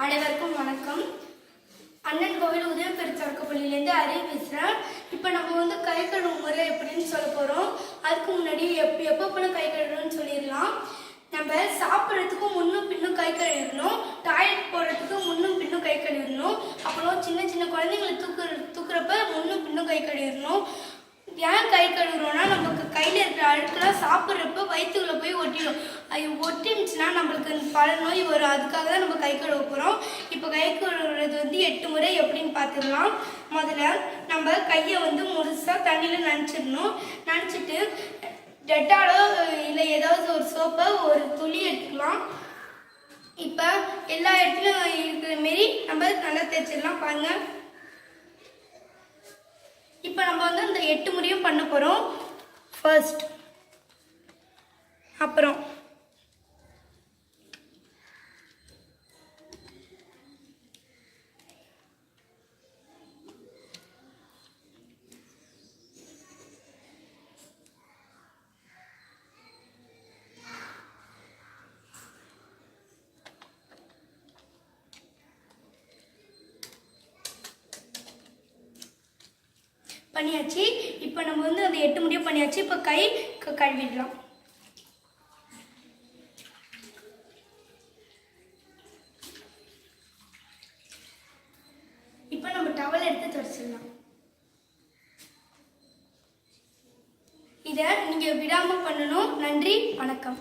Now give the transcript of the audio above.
அனைவருக்கும் வணக்கம். அண்ணன் கோவில் உதவி தொடக்கப்பள்ளியிலேருந்து அறிவு பேசுகிறேன். இப்போ நம்ம கை கழுவும் முறை எப்படின்னு சொல்ல போகிறோம். அதுக்கு முன்னாடி எப்போ கை கழுவுறோம்னு சொல்லிடலாம். நம்ம சாப்பிட்றதுக்கும் முன்னும் பின்னும் கை கழுவிடணும். டாய்லெட் போடுறதுக்கு முன்னும் பின்னும் கை கழுவிடணும். அப்புறம் சின்ன சின்ன குழந்தைங்களை தூக்குறப்ப முன்னும் பின்னும் கை கழுவிடணும். ஏன் கை கழுவுறோம்னா, நமக்கு கையில் இருக்கிற அழுக்கெல்லாம் சாப்பிட்றப்ப வயிற்றுக்குள்ளே போய் ஒட்டிடும். அது ஒட்டிருந்துச்சுன்னா நம்மளுக்கு பல நோய் வரும். அதுக்காக தான் நம்ம கை கழுவ போகிறோம். இப்போ கை கழுவுறது 8 முறை எப்படின்னு பார்த்துக்கலாம். முதல்ல நம்ம கையை முழுசாக தண்ணியில் நனைச்சிடணும். நனைச்சிட்டு டெட்டாலோ இல்லை ஏதாவது ஒரு சோப்பை ஒரு துளி எடுத்துக்கலாம். இப்போ எல்லா இடத்துலையும் இருக்கிற மாரி நம்ம நல்லா தேய்ச்சிடலாம். பாருங்கள், இப்போ நம்ம இந்த 8 முறையும் பண்ண போகிறோம். ஃபர்ஸ்ட், அப்புறம் பண்ணியாச்சு. இப்போ நம்ம அந்த 8 முறையும் பண்ணியாச்சு. இப்போ கை கழுவிடலாம். இப்போ நம்ம டவல் எடுத்து துடைச்சிடலாம். இதை நீங்கள் விடாமல் பண்ணணும். நன்றி, வணக்கம்.